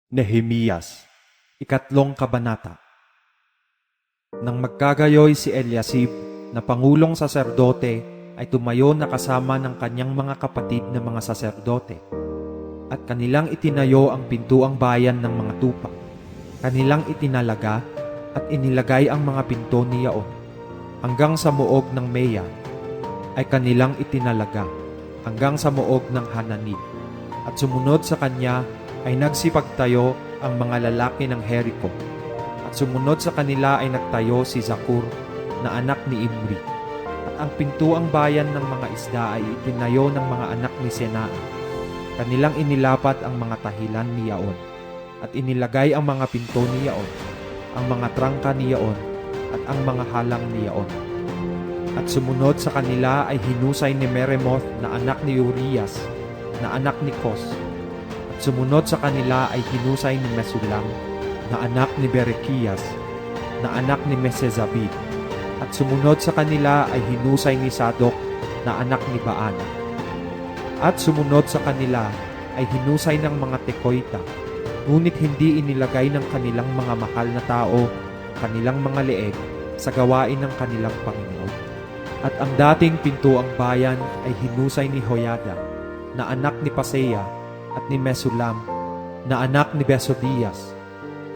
Nehemiyas, ikatlong kabanata. Nang magkagayoy si Eliasib na pangulong saserdote ay tumayo na kasama ng kanyang mga kapatid na mga saserdote, at kanilang itinayo ang pintuang bayan ng mga tupa. Kanilang itinalaga at inilagay ang mga pinto niyaon. Hanggang sa muog ng Meya ay kanilang itinalaga, hanggang sa muog ng Hananib. At sumunod sa kanya ay nagsipagtayo ang mga lalaki ng Jericho. At sumunod sa kanila ay nagtayo si Zakur na anak ni Imri. At ang pintuang bayan ng mga isda ay itinayo ng mga anak ni Senaa. Kanilang inilapat ang mga tahilan niyaon, at inilagay ang mga pinto niyaon, ang mga trangka niyaon, at ang mga halang niyaon. At sumunod sa kanila ay hinusay ni Meremoth na anak ni Urias, na anak ni Kos. At sumunod sa kanila ay hinusay ni Mesulam, na anak ni Berekias, na anak ni Mesezabib. At sumunod sa kanila ay hinusay ni Sadok, na anak ni Baana. At sumunod sa kanila ay hinusay ng mga Tekoita, ngunit hindi inilagay ng kanilang mga mahal na tao, kanilang mga leeg, sa gawain ng kanilang Panginoon. At ang dating pintuang bayan ay hinusay ni Hoyada, na anak ni Paseya, at ni Mesulam, na anak ni Besodias.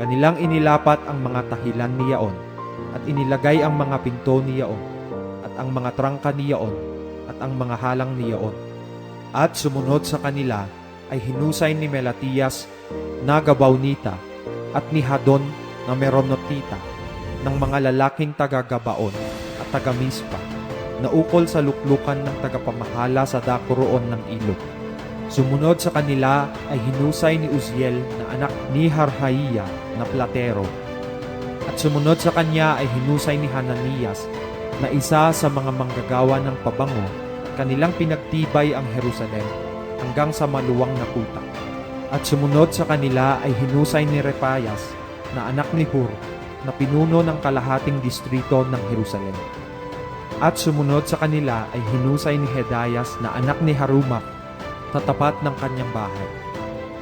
Kanilang inilapat ang mga tahilan niyaon, at inilagay ang mga pinto niyaon, at ang mga trangka niyaon, at ang mga halang niyaon. At sumunod sa kanila ay hinusay ni Melatias na Gabaonita, at ni Hadon na Meronotita, ng mga lalaking taga-Gabaon at taga-Mispa, na ukol sa luklukan ng tagapamahala sa dako roon ng ilog. Sumunod sa kanila ay hinusay ni Uziel na anak ni Harhaiya na platero. At sumunod sa kanya ay hinusay ni Hananias na isa sa mga manggagawa ng pabango, at kanilang pinagtibay ang Jerusalem hanggang sa maluwang na kuta. At sumunod sa kanila ay hinusay ni Repayas na anak ni Hur, na pinuno ng kalahating distrito ng Jerusalem. At sumunod sa kanila ay hinusay ni Hedayas na anak ni Harumaph sa tapat ng kanyang bahay.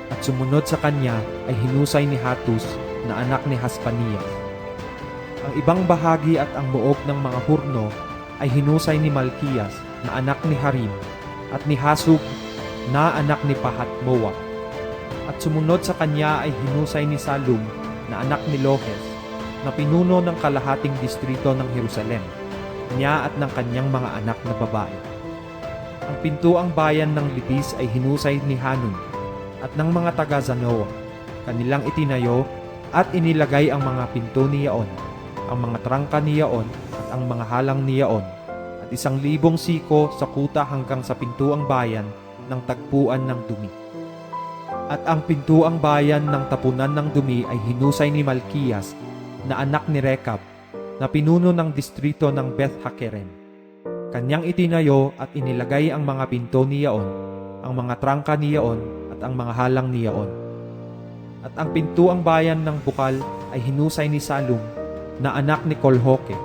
At sumunod sa kanya ay hinusay ni Hatus na anak ni Haspanias. Ang ibang bahagi at ang buog ng mga hurno ay hinusay ni Malkiyas na anak ni Harim, at ni Hasub na anak ni Pahat-Moab. At sumunod sa kanya ay hinusay ni Salum na anak ni Lohes, na pinuno ng kalahating distrito ng Jerusalem, niya at ng kanyang mga anak na babae. Ang pintuang bayan ng Libis ay hinusay ni Hanun at ng mga taga-Zanoa. Kanilang itinayo at inilagay ang mga pinto niyaon, ang mga trangka niyaon, at ang mga halang niyaon, at 1,000 siko sa kuta hanggang sa pintuang bayan ng tagpuan ng dumi. At ang pintuang bayan ng tapunan ng dumi ay hinusay ni Malkiyas na anak ni Rekab, na pinuno ng distrito ng Beth Hakerem. Kanyang itinayo at inilagay ang mga pinto niyaon, ang mga trangka niyaon, at ang mga halang niyaon. At ang pintuang bayan ng bukal ay hinusay ni Salum na anak ni Kolhoke,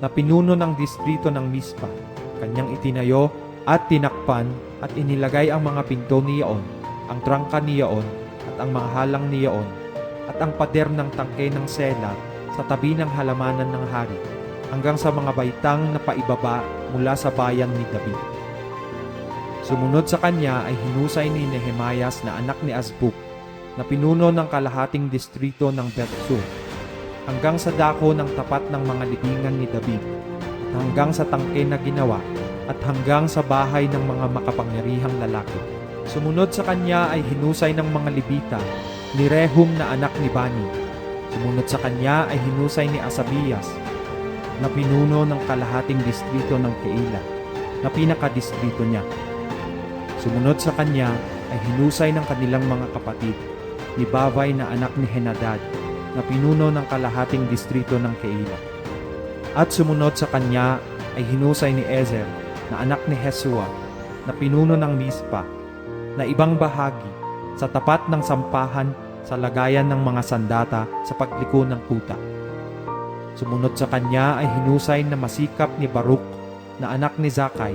na pinuno ng distrito ng Mispa. Kanyang itinayo at tinakpan at inilagay ang mga pinto niyaon, ang trangka niyaon, at ang mga halang niyaon, at ang pader ng tangke ng Sela sa tabi ng halamanan ng hari, hanggang sa mga baitang na paibaba mula sa bayan ni David. Sumunod sa kanya ay hinusay ni Nehemias na anak ni Azbuk, na pinuno ng kalahating distrito ng Bethsur, hanggang sa dako ng tapat ng mga libingan ni David, at hanggang sa tangke na ginawa, at hanggang sa bahay ng mga makapangyarihang lalaki. Sumunod sa kanya ay hinusay ng mga Libita ni Rehum na anak ni Bani. Sumunod sa kanya ay hinusay ni Asabias, na pinuno ng kalahating distrito ng Keila, na pinakadistrito niya. Sumunod sa kanya ay hinusay ng kanilang mga kapatid ni Bavay na anak ni Henadad, na pinuno ng kalahating distrito ng Keila. At sumunod sa kanya ay hinusay ni Ezer na anak ni Hesua, na pinuno ng Mispa, na ibang bahagi sa tapat ng sampahan sa lagayan ng mga sandata sa pagliko ng kuta. Sumunod sa kanya ay hinusay na masikap ni Baruk na anak ni Zakay,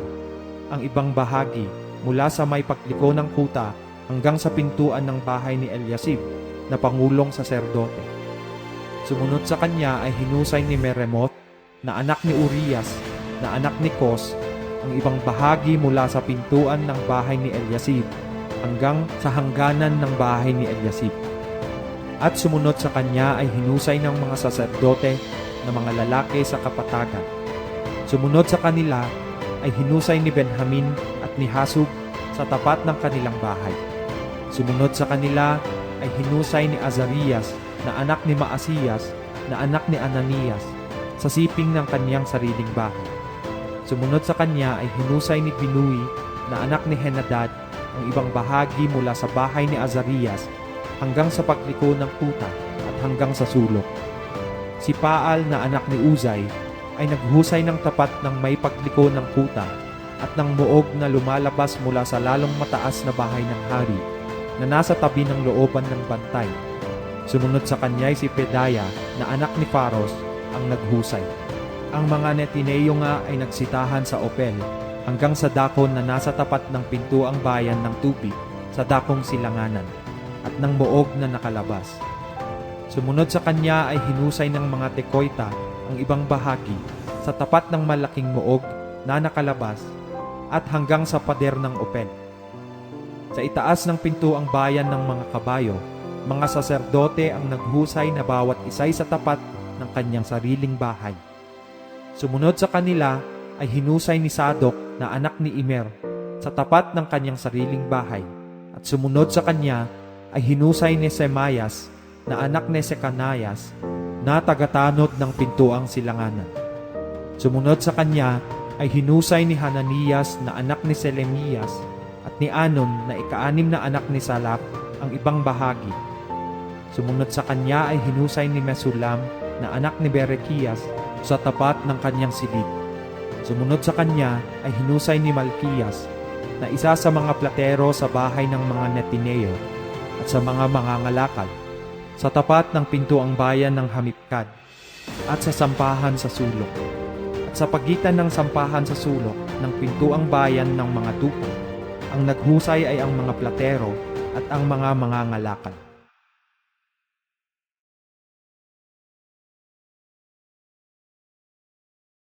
ang ibang bahagi mula sa may pagliko ng kuta hanggang sa pintuan ng bahay ni Eliasib, na pangulong saserdote. Sumunod sa kanya ay hinusay ni Meremoth na anak ni Urias na anak ni Kos ang ibang bahagi mula sa pintuan ng bahay ni Eliasib hanggang sa hangganan ng bahay ni Eliasib. At sumunod sa kanya ay hinusay ng mga saserdote na mga lalaki sa kapatagan. Sumunod sa kanila ay hinusay ni Benjamin at ni Hasub sa tapat ng kanilang bahay. Sumunod sa kanila ay hinusay ni Azarias na anak ni Maasiyas na anak ni Ananias sa siping ng kaniyang sariling bahay. Sumunod sa kanya ay hinusay ni Binui na anak ni Henadad ang ibang bahagi mula sa bahay ni Azarias hanggang sa pagliko ng kuta at hanggang sa sulok. Si Paal na anak ni Uzay ay naghusay ng tapat ng may pagliko ng kuta at ng muog na lumalabas mula sa lalong mataas na bahay ng hari na nasa tabi ng looban ng bantay. Sumunod sa kanya ay si Pedaya na anak ni Faros ang naghusay. Ang mga Netineo nga ay nagsitahan sa Opel hanggang sa dakon na nasa tapat ng pintuang bayan ng tubig sa dakong silanganan at ng muog na nakalabas. Sumunod sa kanya ay hinusay ng mga Tekoita ang ibang bahagi sa tapat ng malaking muog na nakalabas at hanggang sa pader ng Opel. Sa itaas ng pintuang bayan ng mga kabayo, mga saserdote ang naghusay na bawat isay sa tapat ng kanyang sariling bahay. Sumunod sa kanila ay hinusay ni Sadok na anak ni Immer sa tapat ng kanyang sariling bahay. At sumunod sa kanya ay hinusay ni Semayas na anak ni Sekanayas na tagatanod ng pintuang silanganan. Sumunod sa kanya ay hinusay ni Hananias na anak ni Selemias at ni Anon na ika-anim na anak ni Salaf ang ibang bahagi. Sumunod sa kanya ay hinusay ni Mesulam na anak ni Berekias sa tapat ng kanyang silid. Sumunod sa kanya ay hinusay ni Malkiyas na isa sa mga platero sa bahay ng mga Netineo at sa mga mangangalakal sa tapat ng pintuang bayan ng Hamipkad at sa sampahan sa sulok at sa pagitan ng sampahan sa sulok ng pintuang bayan ng mga tupa. Ang naghusay ay ang mga platero at ang mga mangangalakal.